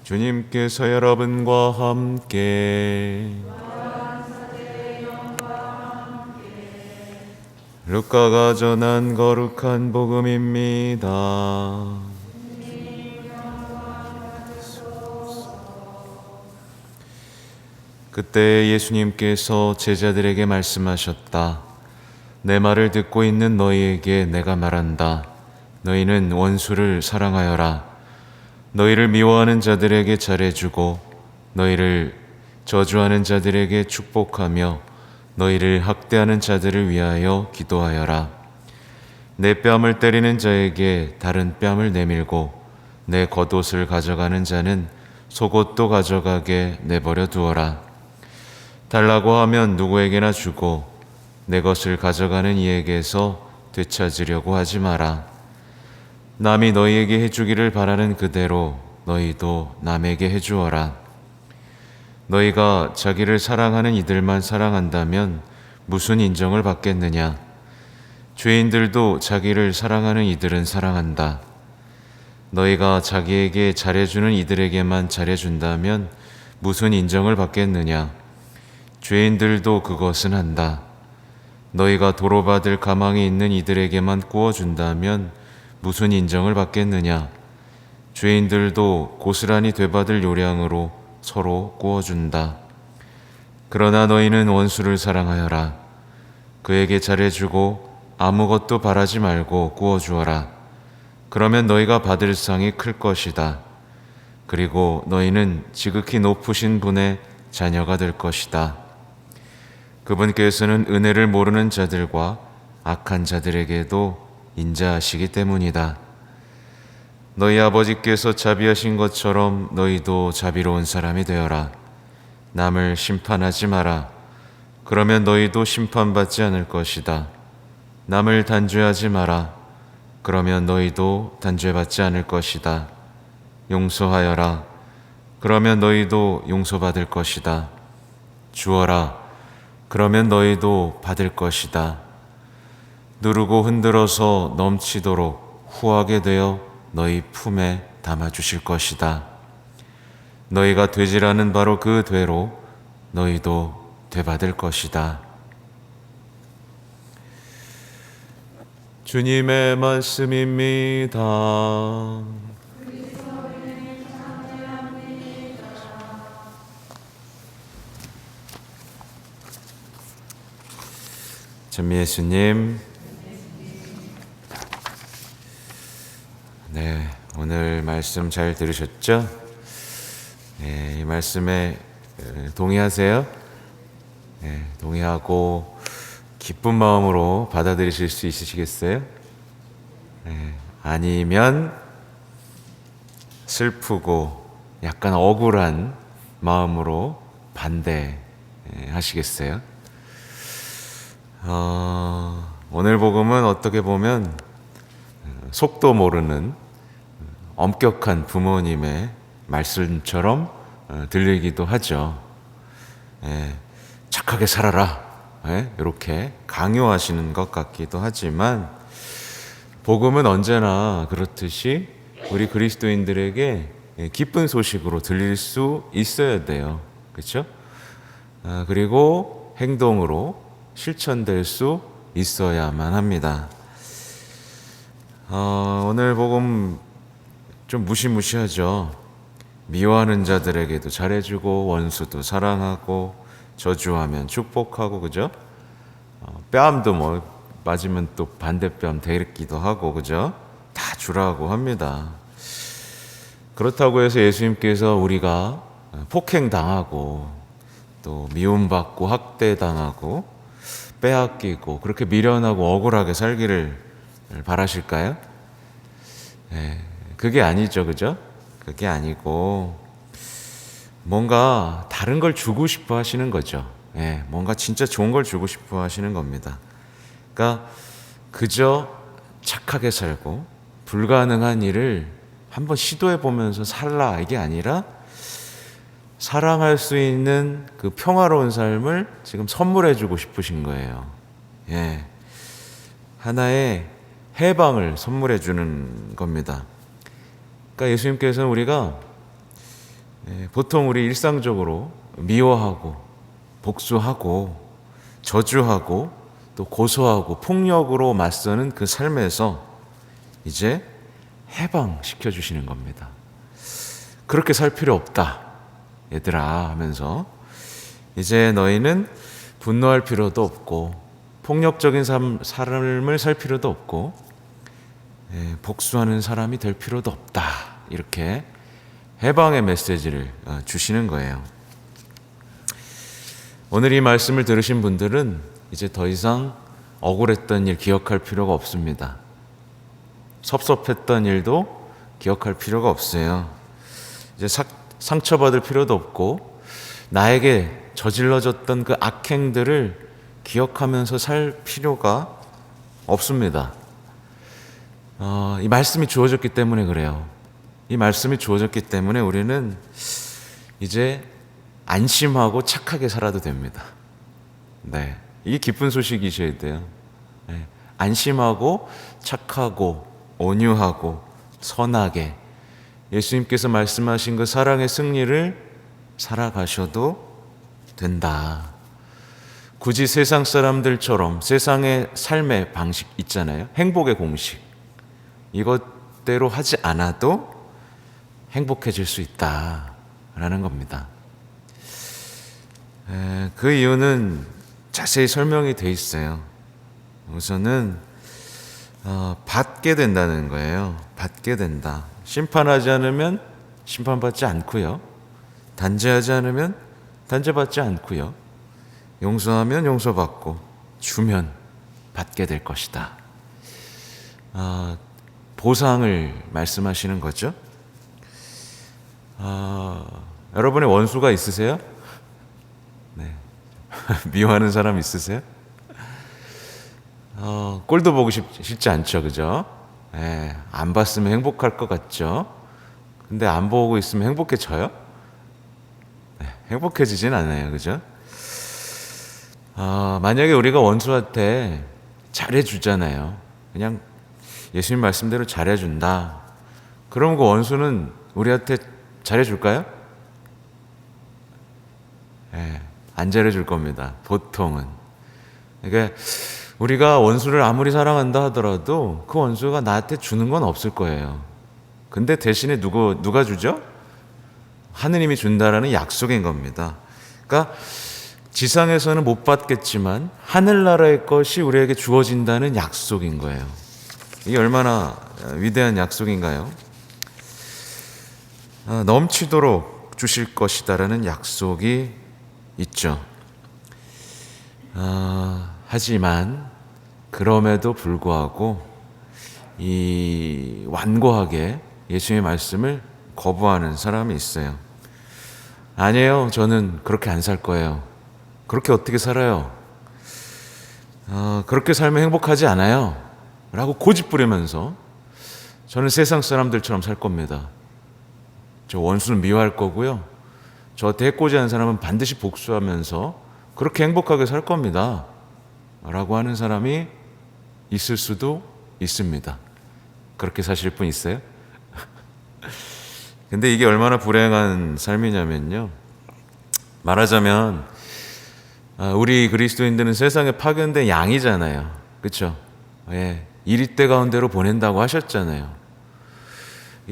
주님께서 여러분과 함께 루카가 전한 거룩한 복음입니다. 그때 예수님께서 제자들에게 말씀하셨다. 내 말을 듣고 있는 너희에게 내가 말한다. 너희는 원수를 사랑하여라. 너희를 미워하는 자들에게 잘해주고 너희를 저주하는 자들에게 축복하며 너희를 학대하는 자들을 위하여 기도하여라. 내 뺨을 때리는 자에게 다른 뺨을 내밀고 내 겉옷을 가져가는 자는 속옷도 가져가게 내버려 두어라. 달라고 하면 누구에게나 주고 내 것을 가져가는 이에게서 되찾으려고 하지 마라. 남이 너희에게 해주기를 바라는 그대로 너희도 남에게 해주어라. 너희가 자기를 사랑하는 이들만 사랑한다면 무슨 인정을 받겠느냐? 죄인들도 자기를 사랑하는 이들은 사랑한다. 너희가 자기에게 잘해주는 이들에게만 잘해준다면 무슨 인정을 받겠느냐? 죄인들도 그것은 한다. 너희가 도로받을 가망이 있는 이들에게만 구워준다면 무슨 인정을 받겠느냐? 죄인들도 고스란히 되받을 요량으로 서로 구워준다. 그러나 너희는 원수를 사랑하여라. 그에게 잘해주고 아무것도 바라지 말고 구워주어라. 그러면 너희가 받을 상이 클 것이다. 그리고 너희는 지극히 높으신 분의 자녀가 될 것이다. 그분께서는 은혜를 모르는 자들과 악한 자들에게도 인자하시기 때문이다. 너희 아버지께서 자비하신 것처럼 너희도 자비로운 사람이 되어라. 남을 심판하지 마라. 그러면 너희도 심판받지 않을 것이다. 남을 단죄하지 마라. 그러면 너희도 단죄받지 않을 것이다. 용서하여라. 그러면 너희도 용서받을 것이다. 주어라. 그러면 너희도 받을 것이다. 누르고 흔들어서 넘치도록 후하게 되어 너희 품에 담아주실 것이다. 너희가 되지라는 바로 그 되로 너희도 되받을 것이다. 주님의 말씀입니다. 전미예수님, 네, 오늘 말씀 잘 들으셨죠? 네, 이 말씀에 동의하세요? 네, 동의하고 기쁜 마음으로 받아들이실 수 있으시겠어요? 네, 아니면 슬프고 약간 억울한 마음으로 반대하시겠어요? 오늘 복음은 어떻게 보면 속도 모르는 엄격한 부모님의 말씀처럼 들리기도 하죠. 착하게 살아라, 이렇게 강요하시는 것 같기도 하지만 복음은 언제나 그렇듯이 우리 그리스도인들에게 기쁜 소식으로 들릴 수 있어야 돼요. 그렇죠? 그리고 행동으로 실천될 수 있어야만 합니다. 오늘 복음 좀 무시무시하죠. 미워하는 자들에게도 잘해주고 원수도 사랑하고 저주하면 축복하고, 그죠? 뺨도 뭐 맞으면 또 반대뺨 대기도 하고, 그죠? 다 주라고 합니다. 그렇다고 해서 예수님께서 우리가 폭행당하고 또 미움받고 학대당하고 빼앗기고 그렇게 미련하고 억울하게 살기를 바라실까요? 그게 아니죠, 그죠? 그게 아니고 뭔가 다른 걸 주고 싶어 하시는 거죠. 뭔가 진짜 좋은 걸 주고 싶어 하시는 겁니다. 그러니까 그저 착하게 살고 불가능한 일을 한번 시도해 보면서 살라, 이게 아니라 사랑할 수 있는 그 평화로운 삶을 지금 선물해 주고 싶으신 거예요. 하나의 해방을 선물해 주는 겁니다. 그러니까 예수님께서는 우리가 보통 우리 일상적으로 미워하고 복수하고 저주하고 또 고소하고 폭력으로 맞서는 그 삶에서 이제 해방시켜 주시는 겁니다. 그렇게 살 필요 없다, 얘들아 하면서 이제 너희는 분노할 필요도 없고 폭력적인 삶을 살 필요도 없고 복수하는 사람이 될 필요도 없다, 이렇게 해방의 메시지를 주시는 거예요. 오늘 이 말씀을 들으신 분들은 이제 더 이상 억울했던 일 기억할 필요가 없습니다. 섭섭했던 일도 기억할 필요가 없어요. 이제 상처받을 필요도 없고 나에게 저질러졌던 그 악행들을 기억하면서 살 필요가 없습니다. 이 말씀이 주어졌기 때문에 그래요. 이 말씀이 주어졌기 때문에 우리는 이제 안심하고 착하게 살아도 됩니다. 네, 이게 기쁜 소식이셔야 돼요. 네, 안심하고 착하고 온유하고 선하게 예수님께서 말씀하신 그 사랑의 승리를 살아가셔도 된다. 굳이 세상 사람들처럼 세상의 삶의 방식 있잖아요. 행복의 공식. 이것대로 하지 않아도 행복해질 수 있다라는 겁니다. 그 이유는 자세히 설명이 돼 있어요. 우선은 받게 된다는 거예요. 받게 된다. 심판하지 않으면 심판받지 않고요. 단죄하지 않으면 단죄받지 않고요. 용서하면 용서받고 주면 받게 될 것이다. 보상을 말씀하시는 거죠. 여러분의 원수가 있으세요? 네. 미워하는 사람 있으세요? 꼴도 보고 싶지 않죠, 그죠? 안 봤으면 행복할 것 같죠? 근데 안 보고 있으면 행복해져요? 행복해지진 않아요, 그죠? 만약에 우리가 원수한테 잘해주잖아요. 그냥 예수님 말씀대로 잘해준다. 그럼 그 원수는 우리한테 잘해줄까요? 안 잘해줄 겁니다. 보통은. 그러니까 우리가 원수를 아무리 사랑한다 하더라도 그 원수가 나한테 주는 건 없을 거예요. 근데 대신에 누가 주죠? 하느님이 준다라는 약속인 겁니다. 그러니까 지상에서는 못 받겠지만 하늘나라의 것이 우리에게 주어진다는 약속인 거예요. 이게 얼마나 위대한 약속인가요? 넘치도록 주실 것이다라는 약속이 있죠. 하지만 그럼에도 불구하고 이 완고하게 예수님의 말씀을 거부하는 사람이 있어요. 아니에요. 저는 그렇게 안 살 거예요. 그렇게 어떻게 살아요? 그렇게 살면 행복하지 않아요. 라고 고집 부리면서 저는 세상 사람들처럼 살 겁니다. 저 원수는 미워할 거고요. 저한테 해코지하는 사람은 반드시 복수하면서 그렇게 행복하게 살 겁니다. 라고 하는 사람이 있을 수도 있습니다. 그렇게 사실 분 있어요? 근데 이게 얼마나 불행한 삶이냐면요. 말하자면 우리 그리스도인들은 세상에 파견된 양이잖아요. 그렇죠? 이리떼 가운데로 보낸다고 하셨잖아요.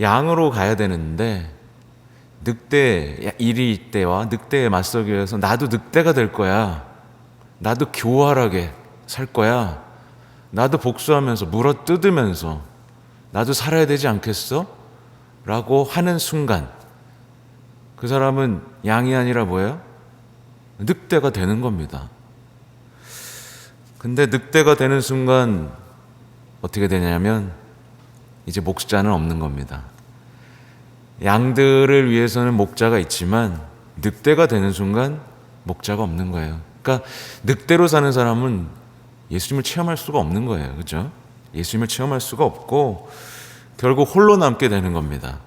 양으로 가야 되는데 이리떼와 늑대에 맞서기 위해서 나도 늑대가 될 거야. 나도 교활하게 살 거야. 나도 복수하면서 물어뜯으면서 나도 살아야 되지 않겠어? 라고 하는 순간 그 사람은 양이 아니라 뭐예요? 늑대가 되는 겁니다. 근데 늑대가 되는 순간 어떻게 되냐면 이제 목자는 없는 겁니다. 양들을 위해서는 목자가 있지만 늑대가 되는 순간 목자가 없는 거예요. 그러니까 늑대로 사는 사람은 예수님을 체험할 수가 없는 거예요. 그렇죠? 예수님을 체험할 수가 없고 결국 홀로 남게 되는 겁니다.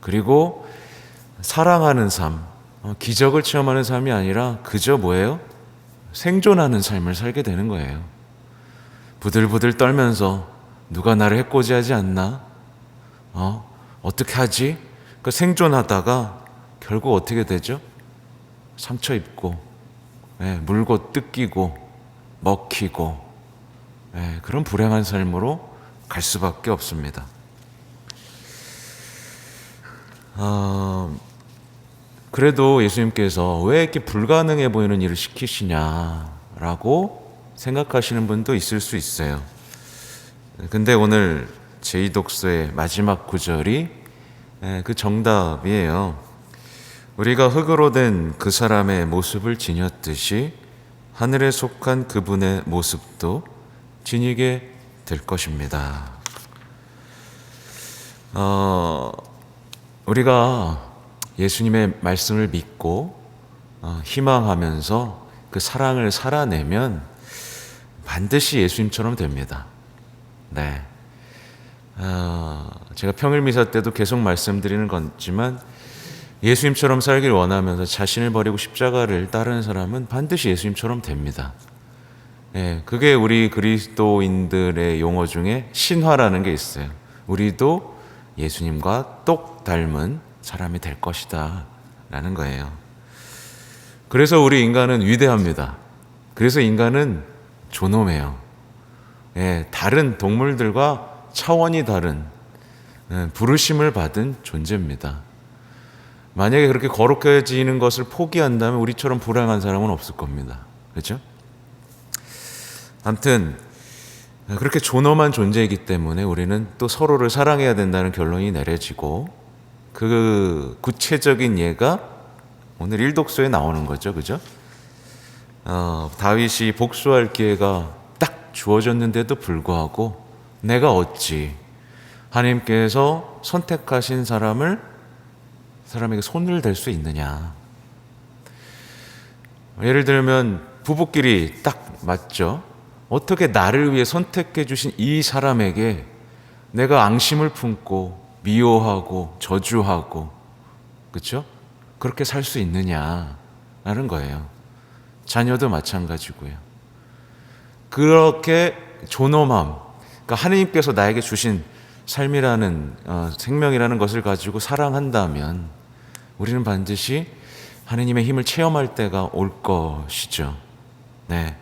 그리고 사랑하는 삶, 기적을 체험하는 삶이 아니라 그저 뭐예요? 생존하는 삶을 살게 되는 거예요. 부들부들 떨면서 누가 나를 해코지하지 않나? 어떻게 하지? 그 생존하다가 결국 어떻게 되죠? 상처 입고, 물고 뜯기고, 먹히고, 그런 불행한 삶으로 갈 수밖에 없습니다. 그래도 예수님께서 왜 이렇게 불가능해 보이는 일을 시키시냐라고 생각하시는 분도 있을 수 있어요. 근데 오늘 제2독서의 마지막 구절이 그 정답이에요. 우리가 흙으로 된 그 사람의 모습을 지녔듯이 하늘에 속한 그분의 모습도 지니게 될 것입니다. 우리가 예수님의 말씀을 믿고 희망하면서 그 사랑을 살아내면 반드시 예수님처럼 됩니다. 네. 제가 평일 미사 때도 계속 말씀드리는 거지만 예수님처럼 살길 원하면서 자신을 버리고 십자가를 따르는 사람은 반드시 예수님처럼 됩니다. 그게 우리 그리스도인들의 용어 중에 신화라는 게 있어요. 우리도 예수님과 똑 닮은 사람이 될 것이다 라는 거예요. 그래서 우리 인간은 위대합니다. 그래서 인간은 존엄해요. 다른 동물들과 차원이 다른 부르심을 받은 존재입니다. 만약에 그렇게 거룩해지는 것을 포기한다면 우리처럼 불행한 사람은 없을 겁니다. 그렇죠? 아무튼 그렇게 존엄한 존재이기 때문에 우리는 또 서로를 사랑해야 된다는 결론이 내려지고 그 구체적인 예가 오늘 1독서에 나오는 거죠. 그죠? 다윗이 복수할 기회가 딱 주어졌는데도 불구하고 내가 어찌 하나님께서 선택하신 사람에게 손을 댈 수 있느냐. 예를 들면 부부끼리 딱 맞죠? 어떻게 나를 위해 선택해 주신 이 사람에게 내가 앙심을 품고 미워하고 저주하고, 그렇죠? 그렇게 살 수 있느냐라는 거예요. 자녀도 마찬가지고요. 그렇게 존엄함, 그러니까 하나님께서 나에게 주신 삶이라는 생명이라는 것을 가지고 사랑한다면 우리는 반드시 하나님의 힘을 체험할 때가 올 것이죠. 네.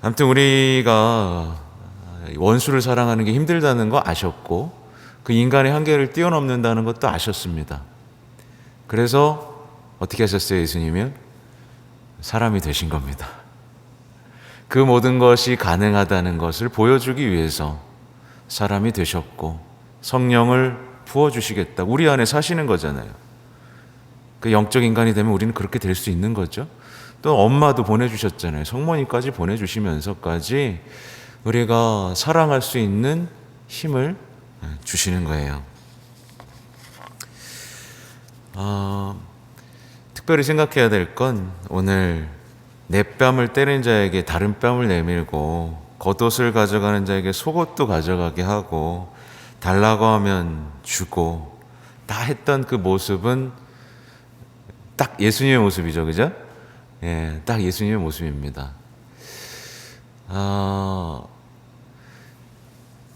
아무튼 우리가 원수를 사랑하는 게 힘들다는 거 아셨고 그 인간의 한계를 뛰어넘는다는 것도 아셨습니다. 그래서 어떻게 하셨어요? 예수님은 사람이 되신 겁니다. 그 모든 것이 가능하다는 것을 보여주기 위해서 사람이 되셨고 성령을 부어주시겠다. 우리 안에 사시는 거잖아요. 그 영적 인간이 되면 우리는 그렇게 될 수 있는 거죠. 또 엄마도 보내주셨잖아요. 성모님까지 보내주시면서까지 우리가 사랑할 수 있는 힘을 주시는 거예요. 특별히 생각해야 될 건 오늘 내 뺨을 때린 자에게 다른 뺨을 내밀고 겉옷을 가져가는 자에게 속옷도 가져가게 하고 달라고 하면 주고 다 했던 그 모습은 딱 예수님의 모습이죠. 그죠? 딱 예수님의 모습입니다.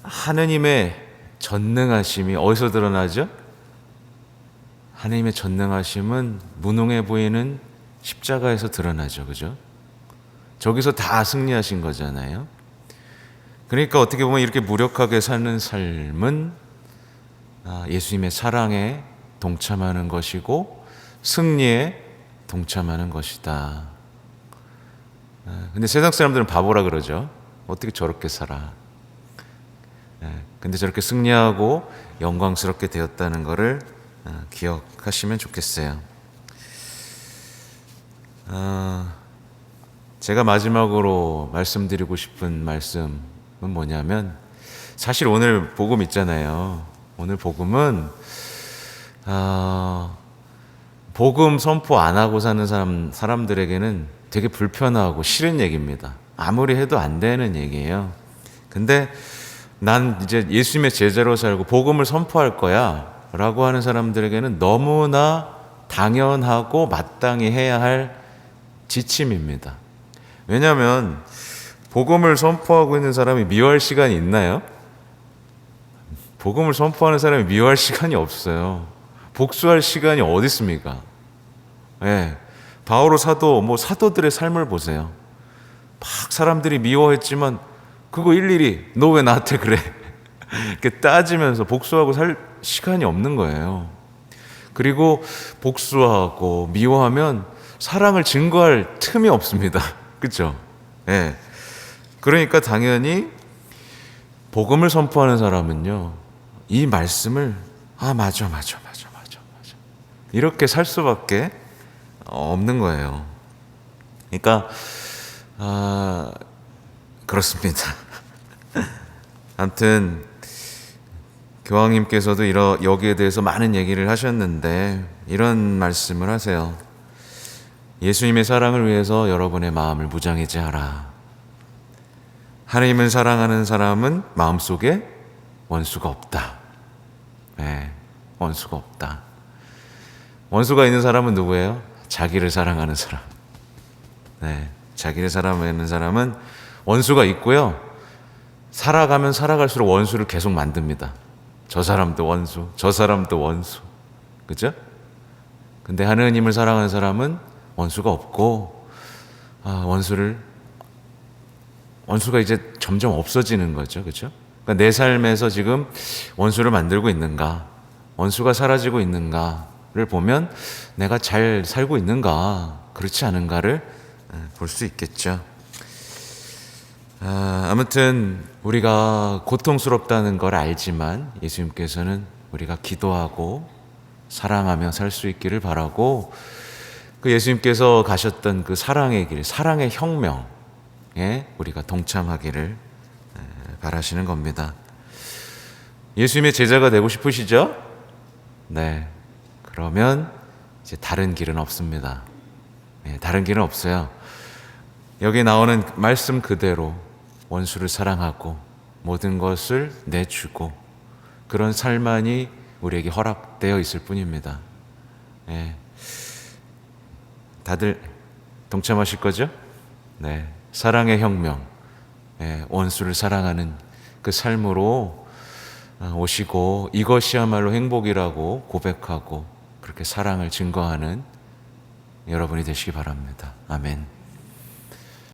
하느님의 전능하심이 어디서 드러나죠? 하느님의 전능하심은 무능해 보이는 십자가에서 드러나죠. 그죠? 저기서 다 승리하신 거잖아요. 그러니까 어떻게 보면 이렇게 무력하게 사는 삶은 예수님의 사랑에 동참하는 것이고 승리에 동참하는 것이다. 근데 세상 사람들은 바보라 그러죠. 어떻게 저렇게 살아. 근데 저렇게 승리하고 영광스럽게 되었다는 것을 기억하시면 좋겠어요. 제가 마지막으로 말씀드리고 싶은 말씀은 뭐냐면 사실 오늘 복음 있잖아요. 오늘 복음은 복음 선포 안 하고 사는 사람들에게는 되게 불편하고 싫은 얘기입니다. 아무리 해도 안 되는 얘기예요. 근데 난 이제 예수님의 제자로 살고 복음을 선포할 거야 라고 하는 사람들에게는 너무나 당연하고 마땅히 해야 할 지침입니다. 왜냐하면 복음을 선포하고 있는 사람이 미워할 시간이 있나요? 복음을 선포하는 사람이 미워할 시간이 없어요. 복수할 시간이 어디 있습니까? 예. 바오로 사도, 사도들의 삶을 보세요. 막 사람들이 미워했지만 그거 일일이 너 왜 나한테 그래? 이렇게 따지면서 복수하고 살 시간이 없는 거예요. 그리고 복수하고 미워하면 사랑을 증거할 틈이 없습니다. 그렇죠? 예. 그러니까 당연히 복음을 선포하는 사람은요, 이 말씀을 맞아 이렇게 살 수밖에 없는 거예요. 그러니까 그렇습니다. 아무튼 교황님께서도 여기에 대해서 많은 얘기를 하셨는데 이런 말씀을 하세요. 예수님의 사랑을 위해서 여러분의 마음을 무장해제하라. 하나님을 사랑하는 사람은 마음속에 원수가 없다. 네, 원수가 없다. 원수가 있는 사람은 누구예요? 자기를 사랑하는 사람. 네, 자기를 사랑하는 사람은 원수가 있고요. 살아가면 살아갈수록 원수를 계속 만듭니다. 저 사람도 원수, 저 사람도 원수. 그죠? 근데 하느님을 사랑하는 사람은 원수가 없고, 원수가 이제 점점 없어지는 거죠. 그죠? 그러니까 내 삶에서 지금 원수를 만들고 있는가, 원수가 사라지고 있는가를 보면 내가 잘 살고 있는가, 그렇지 않은가를 볼 수 있겠죠. 아무튼 우리가 고통스럽다는 걸 알지만 예수님께서는 우리가 기도하고 사랑하며 살 수 있기를 바라고, 그 예수님께서 가셨던 그 사랑의 길, 사랑의 혁명에 우리가 동참하기를 바라시는 겁니다. 예수님의 제자가 되고 싶으시죠? 네. 그러면 이제 다른 길은 없습니다. 네, 다른 길은 없어요. 여기 나오는 말씀 그대로 원수를 사랑하고 모든 것을 내주고 그런 삶만이 우리에게 허락되어 있을 뿐입니다. 네. 다들 동참하실 거죠? 네. 사랑의 혁명, 원수를 사랑하는 그 삶으로 오시고 이것이야말로 행복이라고 고백하고 그렇게 사랑을 증거하는 여러분이 되시기 바랍니다. 아멘.